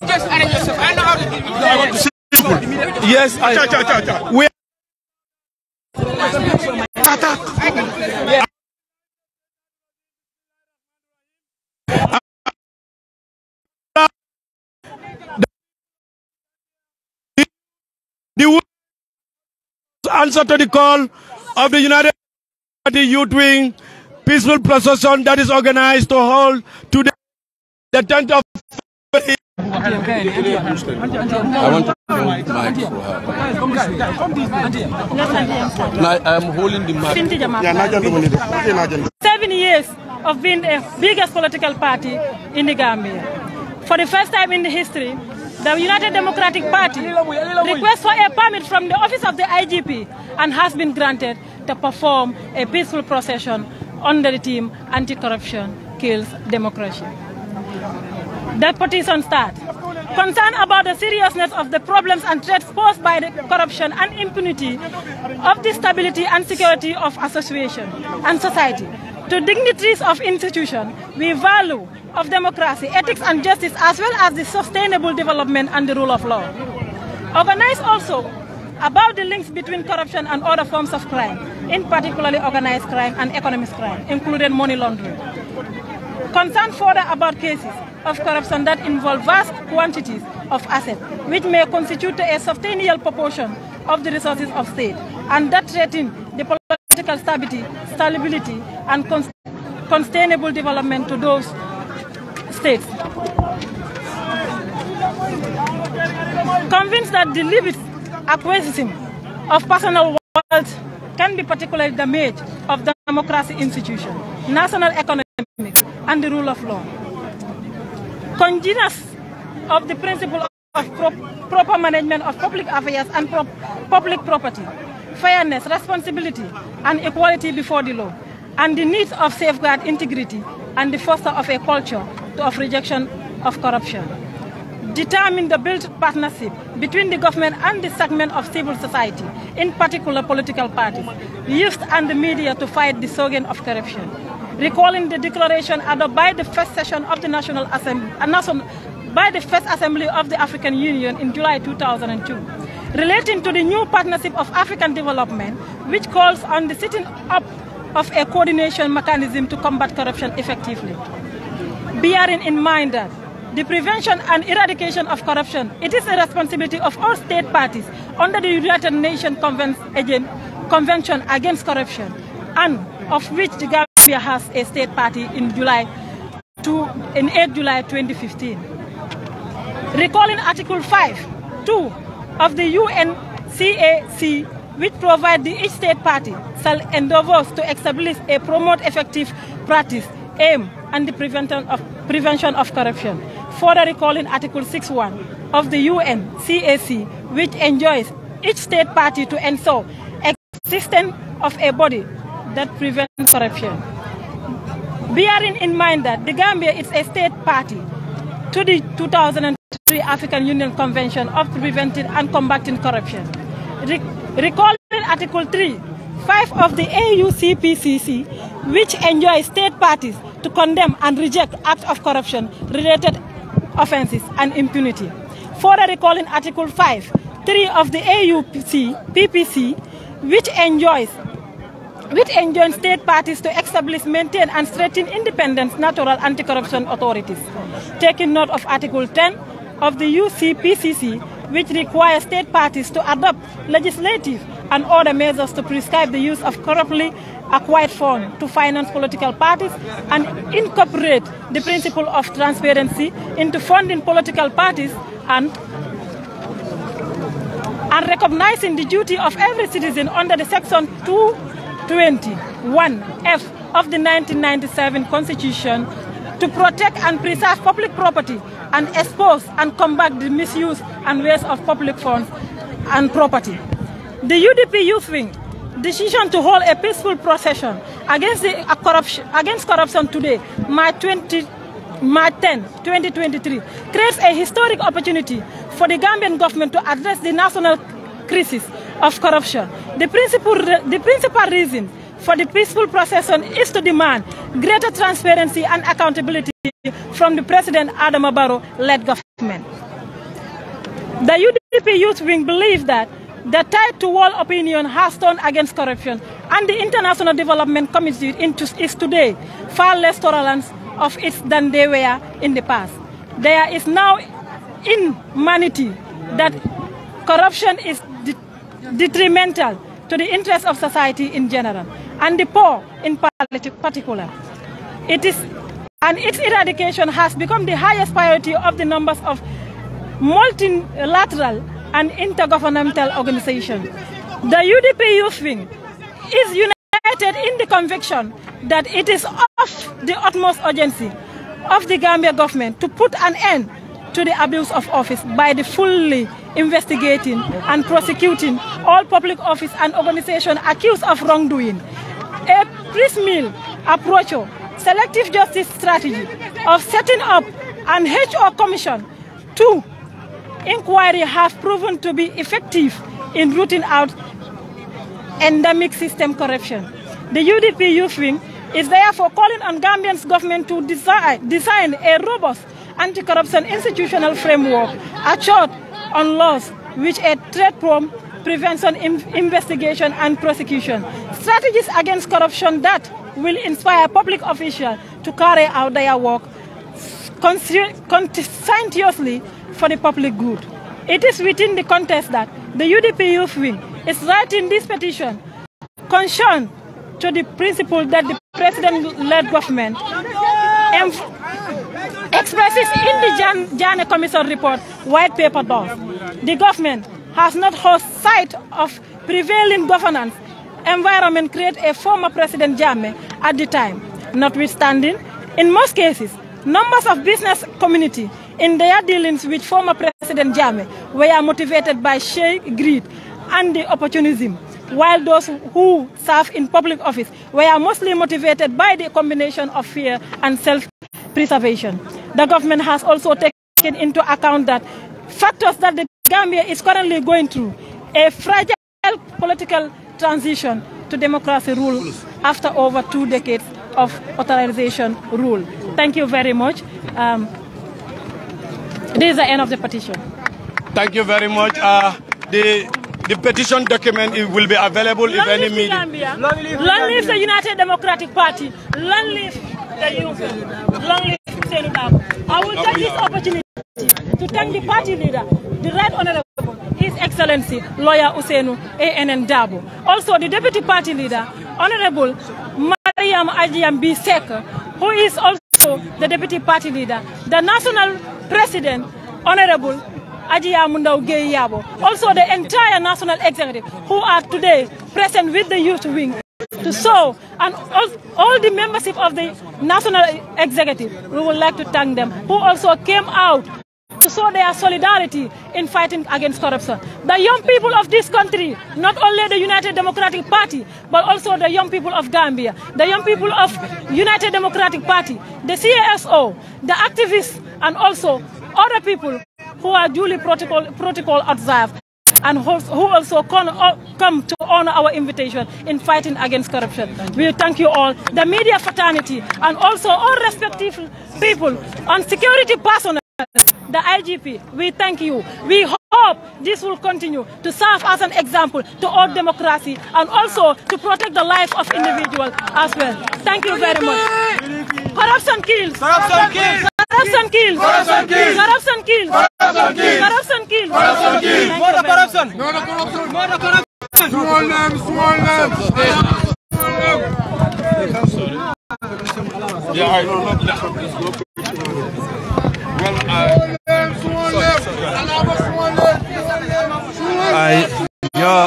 Just arrange yourself. I know how to deal with it. Simple. Yes, we the answer to the call of the United Party Youth Wing peaceful procession that is organized to hold today the 10th of February. I want to hold the mic for her. No, I am holding the mic. 7 years of being the biggest political party in the Gambia. For the first time in the history, the United Democratic Party requests for a permit from the office of the IGP and has been granted to perform a peaceful procession under the theme Anti-Corruption Kills Democracy. The petition starts. Concerned about the seriousness of the problems and threats posed by the corruption and impunity of the stability and security of association and society, to dignitaries of institutions, we value of democracy, ethics and justice, as well as the sustainable development and the rule of law. Organize also about the links between corruption and other forms of crime, in particularly organized crime and economic crime, including money laundering. Concern further about cases of corruption that involve vast quantities of assets, which may constitute a substantial proportion of the resources of state, and that threaten the political stability and sustainable development to those states. Convinced that the deliberate acquisition of personal wealth can be particularly damage of the democracy institution, national economic, and the rule of law. Congeners of the principle of proper management of public affairs and public property, fairness, responsibility, and equality before the law, and the needs of safeguard integrity and the foster of a culture of rejection of corruption. Determine the built partnership between the government and the segment of civil society, in particular political parties, youth and the media to fight the slogan of corruption. Recalling the declaration adopted by the first session of the National Assembly, by the First Assembly of the African Union in July 2002, relating to the new partnership of African development, which calls on the setting up of a coordination mechanism to combat corruption effectively. Bearing in mind that the prevention and eradication of corruption, it is a responsibility of all state parties under the United Nations Convention Against Corruption, and of which the Gambia has a state party in 8 July 2015. Recalling Article 5(2) of the UNCAC, which provides each state party shall endeavor to establish a promote effective practice, aim, and the prevention of corruption. Further recalling Article 6(1) of the UNCAC, which enjoins each state party to ensure existence of a body that prevents corruption. Bearing in mind that the Gambia is a state party to the 2003 African Union Convention of Preventing and Combating Corruption. Recalling Article 3(5) of the AUCPCC, which enjoins state parties to condemn and reject acts of corruption-related offenses and impunity. Further recalling Article 5(3) of the AUPPC, which enjoins state parties to establish, maintain, and strengthen independent natural anti-corruption authorities. Taking note of Article 10 of the UCPCC, which requires state parties to adopt legislative and other measures to prescribe the use of corruptly acquired funds to finance political parties and incorporate the principle of transparency into funding political parties, and recognizing the duty of every citizen under the Section 221(f) of the 1997 Constitution to protect and preserve public property and expose and combat the misuse and waste of public funds and property. The UDP Youth Wing decision to hold a peaceful procession against corruption today, March 10, 2023, creates a historic opportunity for the Gambian government to address the national crisis of corruption. The principal reason for the peaceful procession is to demand greater transparency and accountability from the President Adama Barrow-led government. The UDP Youth Wing believes that the tied-to-wall opinion has turned against corruption, and the International Development Community is today far less tolerant of it than they were in the past. There is now humanity that corruption is detrimental to the interests of society in general, and the poor in particular. Its eradication has become the highest priority of the numbers of multilateral and intergovernmental organizations. The UDP Youth Wing is united in the conviction that it is of the utmost urgency of the Gambia government to put an end to the abuse of office by the fully investigating and prosecuting all public office and organizations accused of wrongdoing. A piecemeal approach, selective justice strategy of setting up an HR commission to inquiry have proven to be effective in rooting out endemic system corruption. The UDP Youth Wing is therefore calling on Gambia's government to design a robust anti-corruption institutional framework, a chart on laws which aid trade prevention, investigation and prosecution, strategies against corruption that will inspire public officials to carry out their work conscientiously for the public good. It is within the context that the UDP Youth Wing is writing this petition concerned to the principle that the president-led government expresses in the Janneh Commission report white paper does. The government has not lost sight of prevailing governance environment created a former President Jammeh at the time. Notwithstanding, in most cases, numbers of business community in their dealings with former President Jammeh were motivated by sheer greed and the opportunism, while those who serve in public office were mostly motivated by the combination of fear and self-preservation. The government has also taken into account that factors that the Gambia is currently going through, a fragile political transition to democracy rule after over 2 decades of authorization rule. Thank you very much. This is the end of the petition. Thank you very much. The petition document will be available if any media. Long live the United Democratic Party. Long live the youth. Long live Senator. I will take this opportunity to thank the party leader, the Right Honorable, His Excellency, Lawyer Ousainou A.N.N. Darboe. Also the Deputy Party Leader, Honorable Mariam Ajiam B. Sek, who is also the Deputy Party Leader, the National President, Honorable Ajia Mundau Gay Yabo, also the entire National Executive, who are today present with the Youth Wing to show, and all the membership of the National Executive, we would like to thank them, who also came out to show their solidarity in fighting against corruption. The young people of this country, not only the United Democratic Party, but also the young people of Gambia, the young people of United Democratic Party, the CASO, the activists, and also other people who are duly protocol observed, and who also come to honor our invitation in fighting against corruption. We thank you all, the media fraternity, and also all respective people and security personnel, the IGP. We thank you. We hope this will continue to serve as an example to all democracy and also to protect the life of individuals as well. Thank you very much. Corruption kills. Corruption kills. Corruption kills. Corruption kills. Corruption kills. Corruption kills. Corruption kills. Corruption kills. More corruption. More corruption. More corruption. Small names. Small names.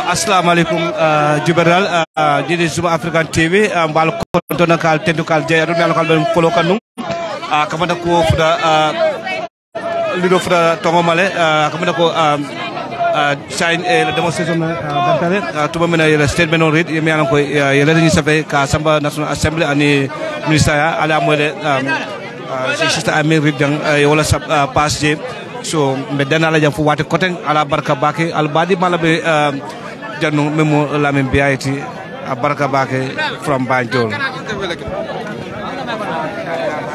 Assalamualaikum Jibril jadi semua African TV bal konton kal tentu kal jaya mel kal ben polo kanung kamana ko fuda lido fuda tongo male kamana ko sign la demonstration bantale tuba mena la statement on read yemi anan ko yele ni safe ka samba national assembly ani ministère ala mole sister amir ridang wala pass je so medana la jam fu wate koten ala barka bake al badi malabe jannu memo la men biayti barka bake from Banjul.